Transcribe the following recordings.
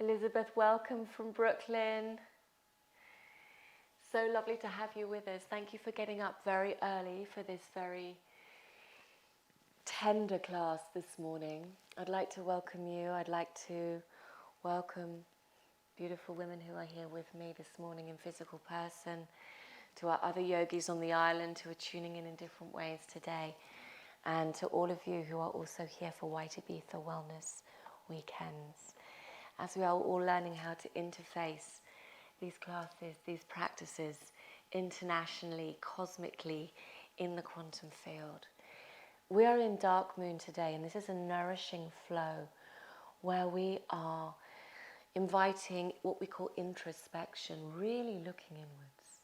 Elizabeth, welcome from Brooklyn. So lovely to have you with us. Thank you for getting up very early for this very tender class this morning. I'd like to welcome you. I'd like to welcome beautiful women who are here with me this morning in physical person, to our other yogis on the island who are tuning in different ways today, and to all of you who are also here for White Ibiza Wellness weekends, as we are all learning how to interface these classes, these practices internationally, cosmically, in the quantum field. We are in Dark Moon today, and this is a nourishing flow where we are inviting what we call introspection, really looking inwards.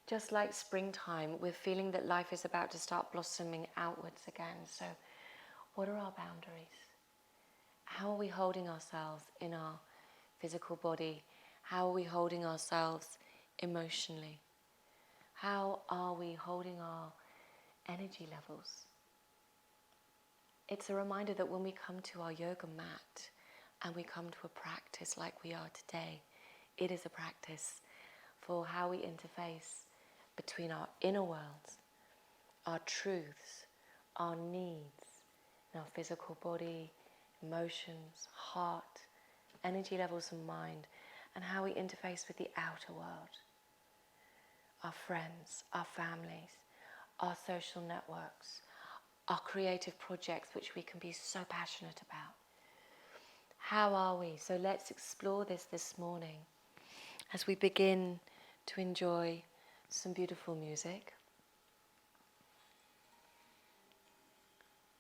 Just like springtime, we're feeling that life is about to start blossoming outwards again. So what are our boundaries? How are we holding ourselves in our physical body? How are we holding ourselves emotionally? How are we holding our energy levels? It's a reminder that when we come to our yoga mat and we come to a practice like we are today, it is a practice for how we interface between our inner worlds, our truths, our needs, in our physical body, emotions, heart, energy levels and mind, and how we interface with the outer world, our friends, our families, our social networks, our creative projects which we can be so passionate about. How are we? So let's explore this morning as we begin to enjoy some beautiful music,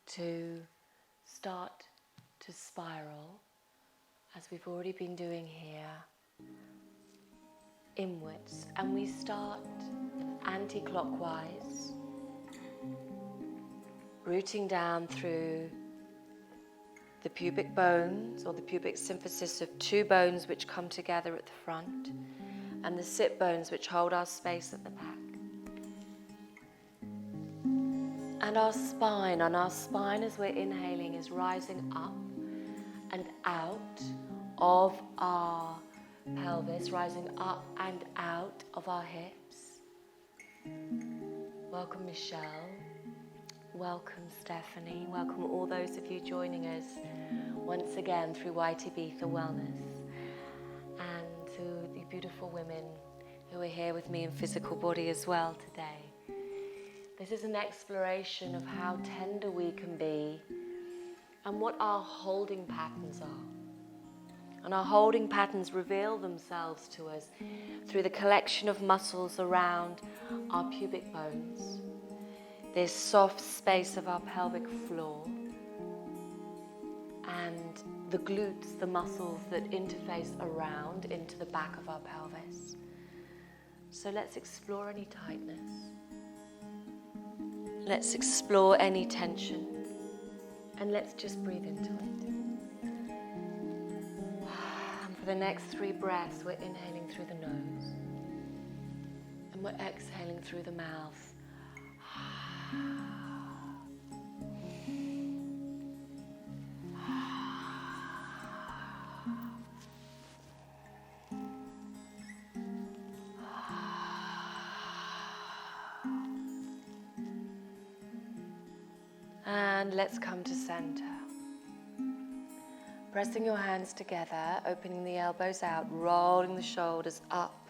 to start to spiral, as we've already been doing here, inwards, and we start anti-clockwise, rooting down through the pubic bones, or the pubic symphysis of two bones which come together at the front, and the sit bones which hold our space at the back. And our spine, as we're inhaling, is rising up and out of our pelvis, rising up and out of our hips. Welcome, Michelle. Welcome, Stephanie. Welcome all those of you joining us once again through White Ibiza Wellness, and to the beautiful women who are here with me in physical body as well today. This is an exploration of how tender we can be and what our holding patterns are. And our holding patterns reveal themselves to us through the collection of muscles around our pubic bones, this soft space of our pelvic floor, and the glutes, the muscles that interface around into the back of our pelvis. So let's explore any tightness. Let's explore any tension. And let's just breathe into it. And for the next 3 breaths, we're inhaling through the nose. And we're exhaling through the mouth. And let's come to center. Pressing your hands together, opening the elbows out, rolling the shoulders up,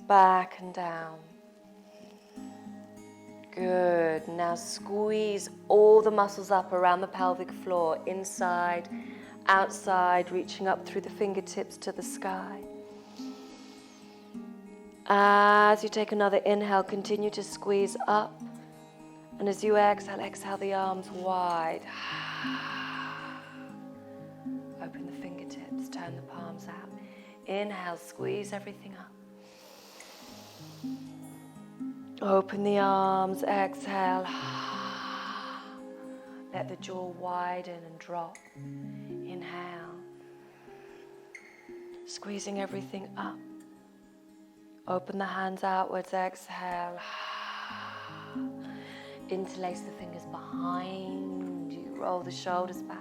back and down. Good. Now squeeze all the muscles up around the pelvic floor, inside, outside, reaching up through the fingertips to the sky. As you take another inhale, continue to squeeze up. And as you exhale, exhale the arms wide. Open the fingertips, turn the palms out. Inhale, squeeze everything up. Open the arms, exhale. Let the jaw widen and drop. Inhale. Squeezing everything up. Open the hands outwards, exhale. Interlace the fingers behind you. Roll the shoulders back.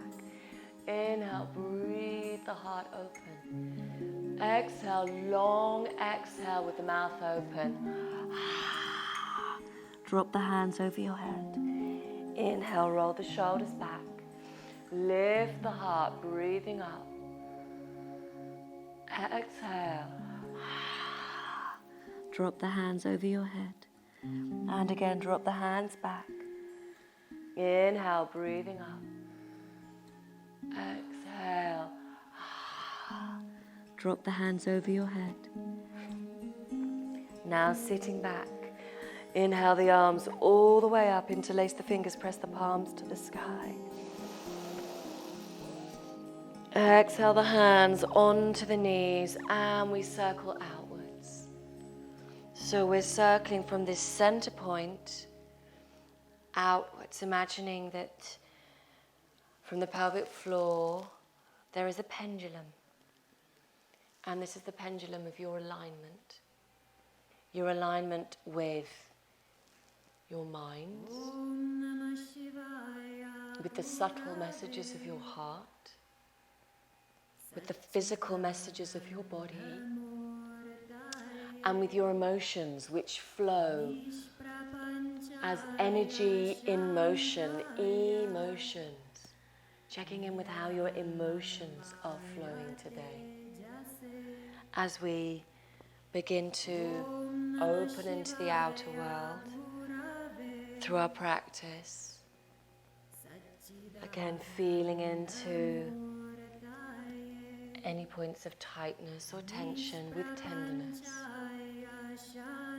Inhale, breathe the heart open. Exhale, long exhale with the mouth open. Drop the hands over your head. Inhale, roll the shoulders back. Lift the heart, breathing up. Exhale. Drop the hands over your head. And again, drop the hands back. Inhale, breathing up. Exhale. Drop the hands over your head. Now sitting back. Inhale the arms all the way up, interlace the fingers, press the palms to the sky. Exhale the hands onto the knees and we circle outwards. So we're circling from this center point outwards, imagining that from the pelvic floor there is a pendulum. And this is the pendulum of your alignment. Your alignment with your mind, with the subtle messages of your heart, with the physical messages of your body, and with your emotions which flow as energy in motion, emotions. Checking in with how your emotions are flowing today. As we begin to open into the outer world through our practice, again feeling into any points of tightness or tension with tenderness.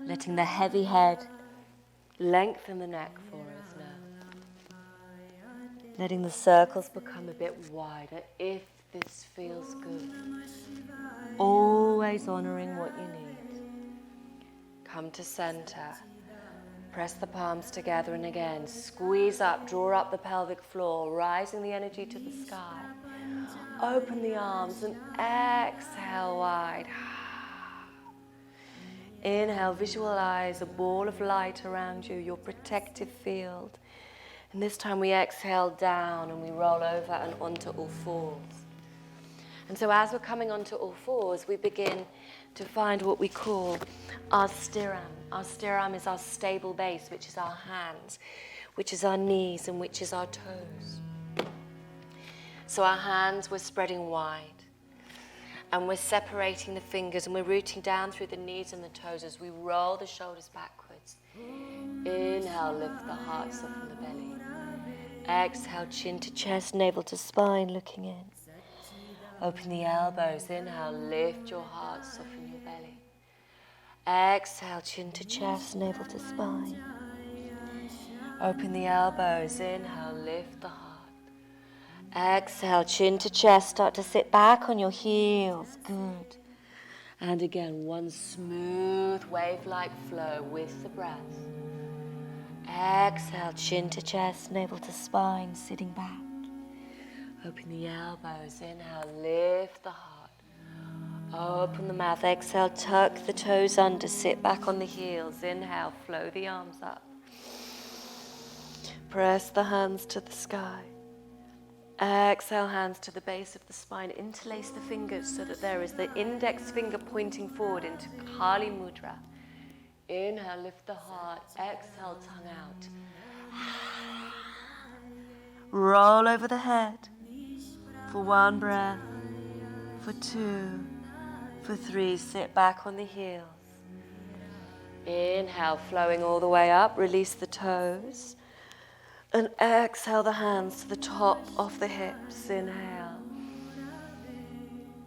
Letting the heavy head lengthen the neck for us now. Letting the circles become a bit wider if this feels good. Always honoring what you need. Come to center. Press the palms together and again squeeze up, draw up the pelvic floor, rising the energy to the sky. Open the arms and exhale wide. Inhale, visualize a ball of light around you, your protective field. And this time we exhale down and we roll over and onto all fours. And so as we're coming onto all fours, we begin to find what we call our stiram. Our stiram is our stable base, which is our hands, which is our knees, and which is our toes. So our hands we're spreading wide. And we're separating the fingers and we're rooting down through the knees and the toes as we roll the shoulders backwards. Inhale, lift the heart, soften the belly. Exhale, chin to chest, navel to spine, looking in. Open the elbows. Inhale, lift your heart, soften your belly. Exhale, chin to chest, navel to spine. Open the elbows. Inhale, lift the heart. Exhale, chin to chest, start to sit back on your heels. Good. And again, one smooth wave-like flow with the breath. Exhale, chin to chest, navel to spine, sitting back. Open the elbows. Inhale, lift the heart. Open the mouth. Exhale, tuck the toes under, sit back on the heels. Inhale, flow the arms up. Press the hands to the sky. Exhale, hands to the base of the spine. Interlace the fingers so that there is the index finger pointing forward into Kali Mudra. Inhale, lift the heart. Exhale, tongue out. Roll over the head. For one breath. For two. For three. Sit back on the heels. Inhale, flowing all the way up. Release the toes. And exhale the hands to the top of the hips. Inhale.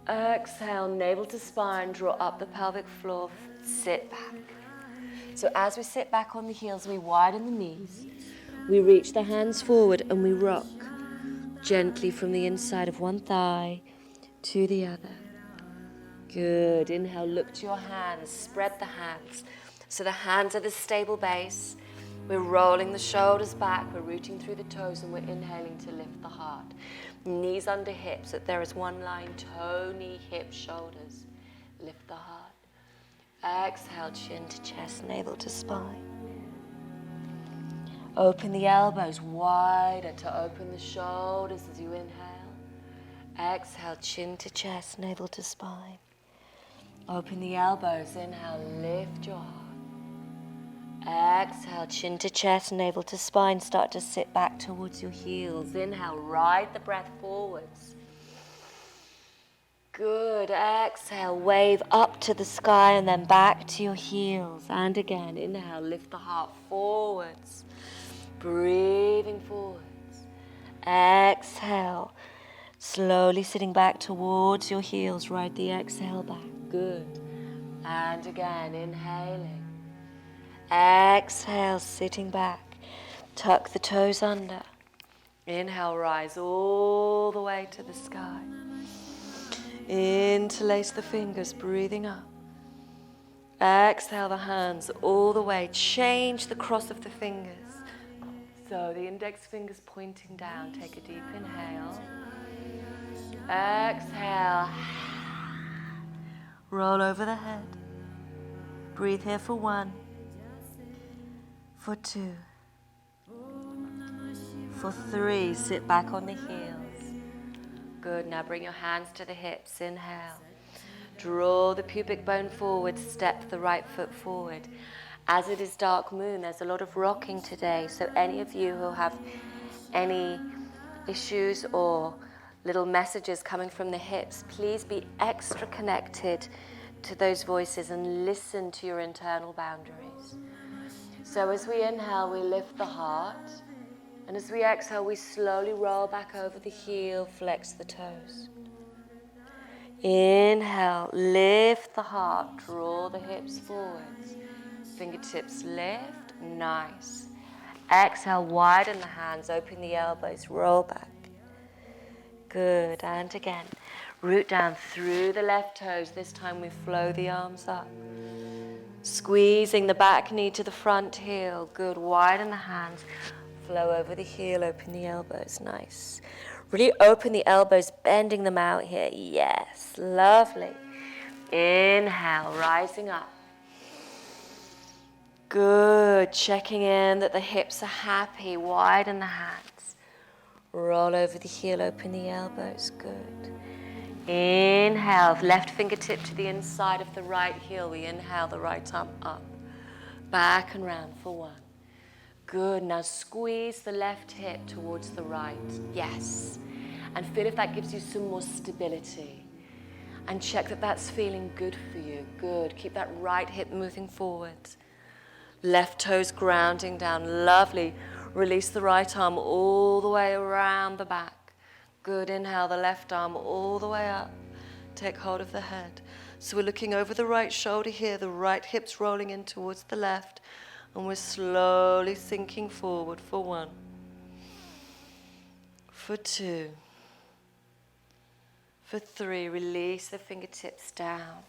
Exhale, navel to spine. Draw up the pelvic floor. Sit back. So as we sit back on the heels, we widen the knees. We reach the hands forward and we rock gently from the inside of one thigh to the other. Good. Inhale, look to your hands. Spread the hands. So the hands are the stable base. We're rolling the shoulders back, we're rooting through the toes, and we're inhaling to lift the heart. Knees under hips, that there is one line, toe, knee, hip, shoulders. Lift the heart. Exhale, chin to chest, navel to spine. Open the elbows wider to open the shoulders as you inhale. Exhale, chin to chest, navel to spine. Open the elbows. Inhale, lift your heart. Exhale, chin to chest, navel to spine. Start to sit back towards your heels. Inhale, ride the breath forwards. Good. Exhale, wave up to the sky and then back to your heels. And again, inhale, lift the heart forwards. Breathing forwards. Exhale, slowly sitting back towards your heels. Ride the exhale back. Good. And again, inhaling. Exhale, sitting back. Tuck the toes under. Inhale, rise all the way to the sky. Interlace the fingers, breathing up. Exhale the hands all the way. Change the cross of the fingers. So the index fingers pointing down. Take a deep inhale. Exhale. Roll over the head. Breathe here for 1. For 2. For 3. Sit back on the heels. Good. Now bring your hands to the hips. Inhale. Draw the pubic bone forward. Step the right foot forward. As it is dark moon, there's a lot of rocking today. So any of you who have any issues or little messages coming from the hips, please be extra connected to those voices and listen to your internal boundaries. So as we inhale, we lift the heart. And as we exhale, we slowly roll back over the heel, flex the toes. Inhale, lift the heart, draw the hips forwards. Fingertips lift, nice. Exhale, widen the hands, open the elbows, roll back. Good, and again. Root down through the left toes. This time we flow the arms up. Squeezing the back knee to the front heel. Good, widen the hands. Flow over the heel, open the elbows, nice. Really open the elbows, bending them out here. Yes, lovely. Inhale, rising up. Good, checking in that the hips are happy. Widen the hands. Roll over the heel, open the elbows, good. Inhale, left fingertip to the inside of the right heel. We inhale the right arm up. Back and round for 1. Good, now squeeze the left hip towards the right. Yes. And feel if that gives you some more stability. And check that that's feeling good for you. Good, keep that right hip moving forward. Left toes grounding down, lovely. Release the right arm all the way around the back. Good, inhale the left arm all the way up. Take hold of the head. So we're looking over the right shoulder here, the right hip's rolling in towards the left. And we're slowly sinking forward for 1. For 2. For 3, release the fingertips down.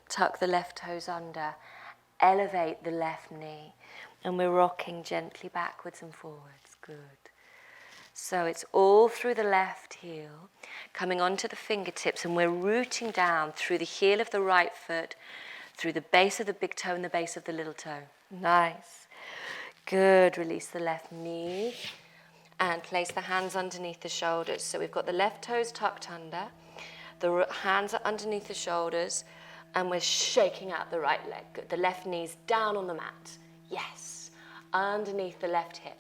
Tuck the left toes under. Elevate the left knee. And we're rocking gently backwards and forwards. Good. So it's all through the left heel, coming onto the fingertips, and we're rooting down through the heel of the right foot, through the base of the big toe and the base of the little toe. Nice. Good. Release the left knee and place the hands underneath the shoulders. So we've got the left toes tucked under, the hands are underneath the shoulders, and we're shaking out the right leg. Good. The left knee's down on the mat. Yes. Underneath the left hip.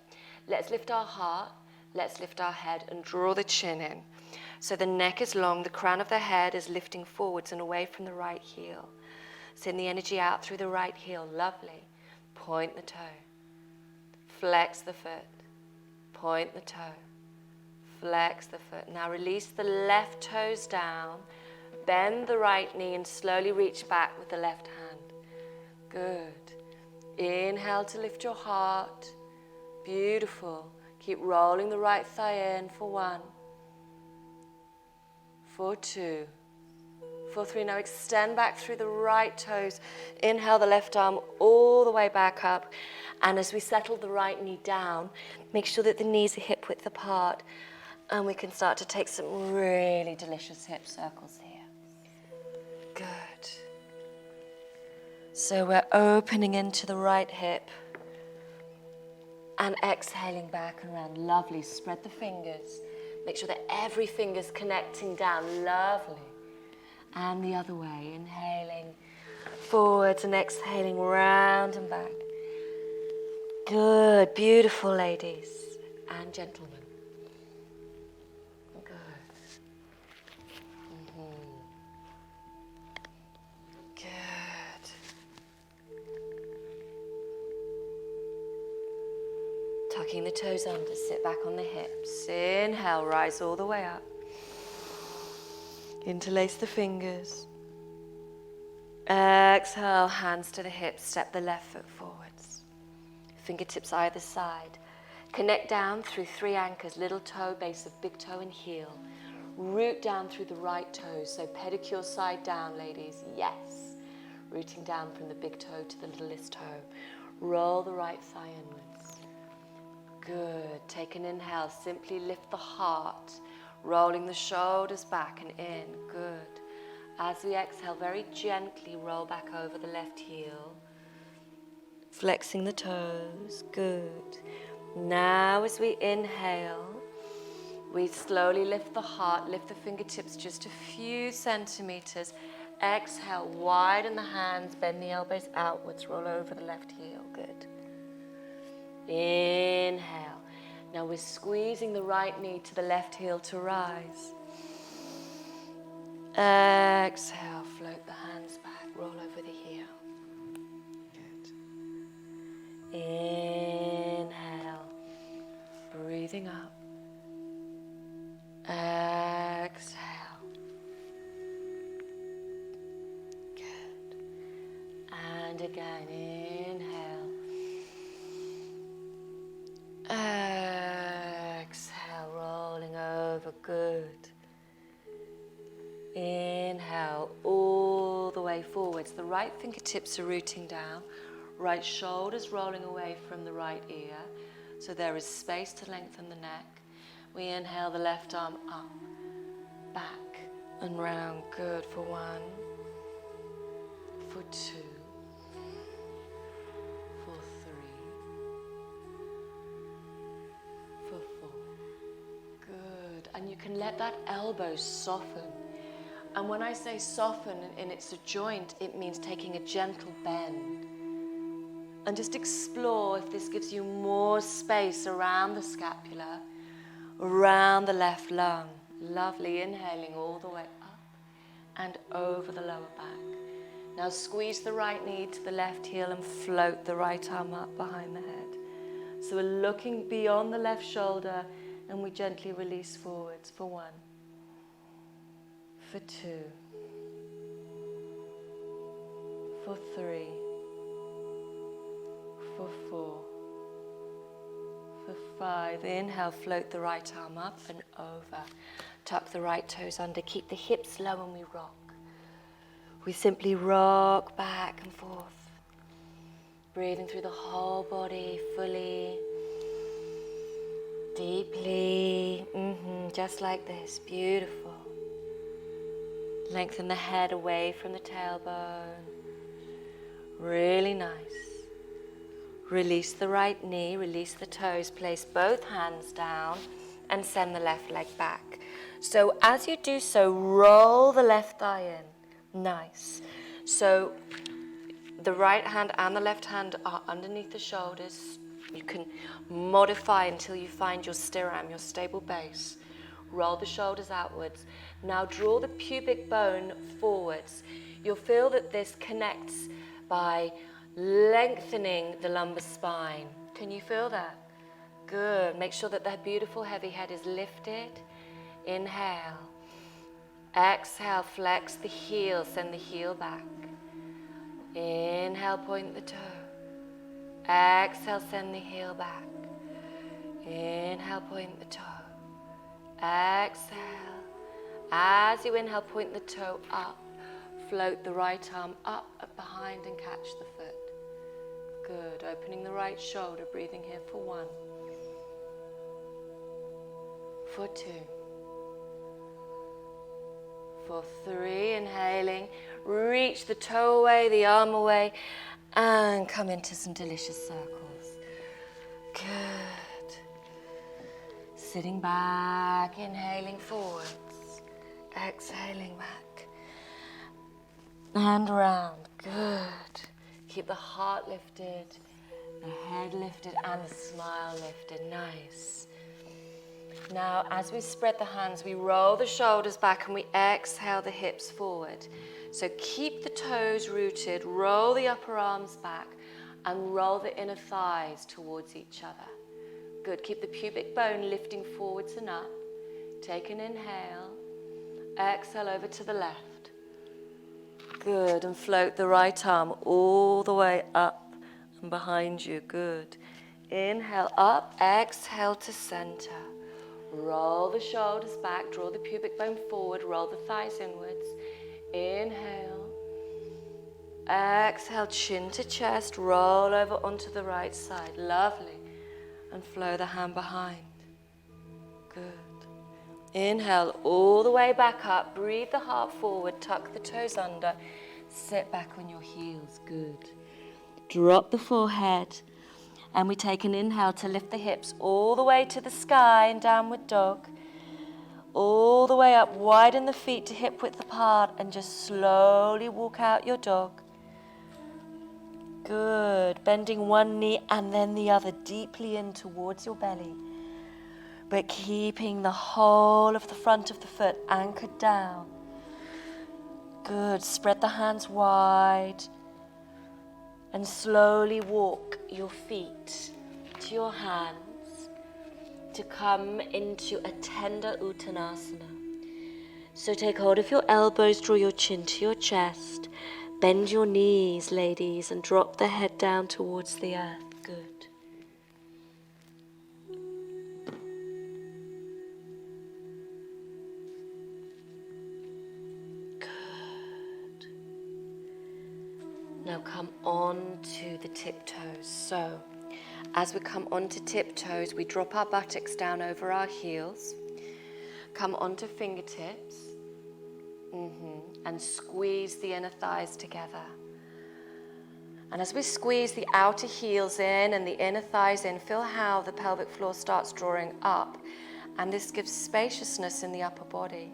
Let's lift our heart. Let's lift our head and draw the chin in. So the neck is long, the crown of the head is lifting forwards and away from the right heel. Send the energy out through the right heel. Lovely. Point the toe. Flex the foot. Point the toe. Flex the foot. Now release the left toes down. Bend the right knee and slowly reach back with the left hand. Good. Inhale to lift your heart. Beautiful. Keep rolling the right thigh in for 1. For 2. For 3. Now extend back through the right toes. Inhale the left arm all the way back up. And as we settle the right knee down, make sure that the knees are hip width apart. And we can start to take some really delicious hip circles here. Good. So we're opening into the right hip. And exhaling back and around. Lovely. Spread the fingers. Make sure that every finger's connecting down. Lovely. And the other way. Inhaling forwards and exhaling round and back. Good. Beautiful, ladies and gentlemen. Good. Good. Tucking the toes under, sit back on the hips. Inhale, rise all the way up. Interlace the fingers. Exhale, hands to the hips, step the left foot forwards. Fingertips either side. Connect down through 3 anchors, little toe, base of big toe and heel. Root down through the right toes, so pedicure side down, ladies, yes. Rooting down from the big toe to the littlest toe. Roll the right thigh inwards. Good. Take an inhale, simply lift the heart, rolling the shoulders back and in. Good. As we exhale, very gently roll back over the left heel, flexing the toes. Good. Now as we inhale, we slowly lift the heart, lift the fingertips just a few centimeters. Exhale, widen the hands, bend the elbows outwards, roll over the left heel. Good. Inhale. Now we're squeezing the right knee to the left heel to rise. Exhale, float the hands back, roll over the heel. Good. Inhale, breathing up. Exhale. Good. And again, inhale. Exhale, rolling over. Good. Inhale, all the way forwards. The right fingertips are rooting down. Right shoulder's rolling away from the right ear. So there is space to lengthen the neck. We inhale the left arm up, back and round. Good for 1, for 2, for 3, for 4. Good. And you can let that elbow soften. And when I say soften and it's a joint, it means taking a gentle bend. And just explore if this gives you more space around the scapula, around the left lung. Lovely. Inhaling all the way up and over the lower back. Now squeeze the right knee to the left heel and float the right arm up behind the head. So we're looking beyond the left shoulder and we gently release forwards for 1, for 2, for 3, for 4, for 5. Inhale, float the right arm up and over. Tuck the right toes under, keep the hips low and we rock. We simply rock back and forth. Breathing through the whole body fully, deeply, just like this. Beautiful. Lengthen the head away from the tailbone. Really nice. Release the right knee, release the toes, place both hands down and send the left leg back. So as you do so, roll the left thigh in. Nice. So the right hand and the left hand are underneath the shoulders. You can modify until you find your stiram, your stable base. Roll the shoulders outwards. Now draw the pubic bone forwards. You'll feel that this connects by lengthening the lumbar spine. Can you feel that? Good. Make sure that that beautiful heavy head is lifted. Inhale. Exhale, flex the heel, send the heel back. Inhale, point the toe. Exhale, send the heel back. Inhale, point the toe. Exhale. As you inhale, point the toe up. Float the right arm up behind and catch the foot. Good. Opening the right shoulder, breathing here for 1, for 2, for 3. Inhaling. Reach the toe away, the arm away, and come into some delicious circles. Good. Sitting back, inhaling forwards, exhaling back. And round, good. Keep the heart lifted, the head lifted, and the smile lifted, nice. Now, as we spread the hands, we roll the shoulders back and we exhale the hips forward. So keep the toes rooted, roll the upper arms back, and roll the inner thighs towards each other. Good, keep the pubic bone lifting forwards and up. Take an inhale, exhale over to the left. Good, and float the right arm all the way up and behind you, good. Inhale up, exhale to center. Roll the shoulders back, draw the pubic bone forward, roll the thighs inwards. Inhale. Exhale, chin to chest, roll over onto the right side. Lovely. And flow the hand behind. Good. Inhale all the way back up. Breathe the heart forward, tuck the toes under. Sit back on your heels. Good. Drop the forehead. And we take an inhale to lift the hips all the way to the sky in downward dog. All the way up, widen the feet to hip width apart and just slowly walk out your dog. Good. Bending one knee and then the other deeply in towards your belly. But keeping the whole of the front of the foot anchored down. Good. Spread the hands wide. And slowly walk your feet to your hands to come into a tender Uttanasana. So take hold of your elbows, draw your chin to your chest, bend your knees, ladies, and drop the head down towards the earth. Good. Now come on to the tiptoes. So, as we come onto tiptoes, we drop our buttocks down over our heels, come onto fingertips, and squeeze the inner thighs together. And as we squeeze the outer heels in and the inner thighs in, feel how the pelvic floor starts drawing up. And this gives spaciousness in the upper body,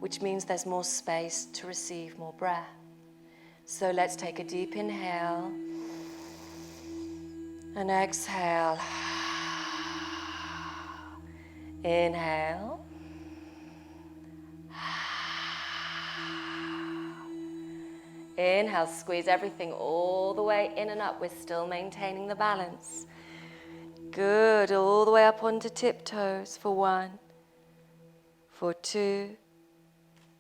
which means there's more space to receive more breath. So let's take a deep inhale and exhale. Inhale. Inhale, squeeze everything all the way in and up. We're still maintaining the balance. Good, all the way up onto tiptoes for 1, for 2,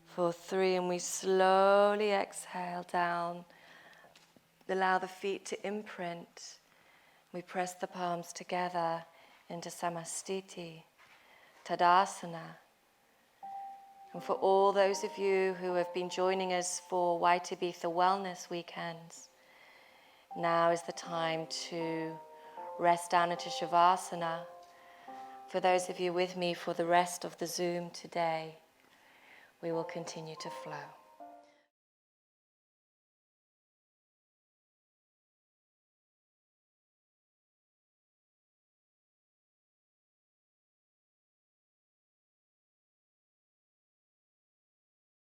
for 3, and we slowly exhale down. Allow the feet to imprint. We press the palms together into Samastiti, Tadasana. And for all those of you who have been joining us for White Ibiza Wellness Weekends, now is the time to rest down into Shavasana. For those of you with me for the rest of the Zoom today, we will continue to flow.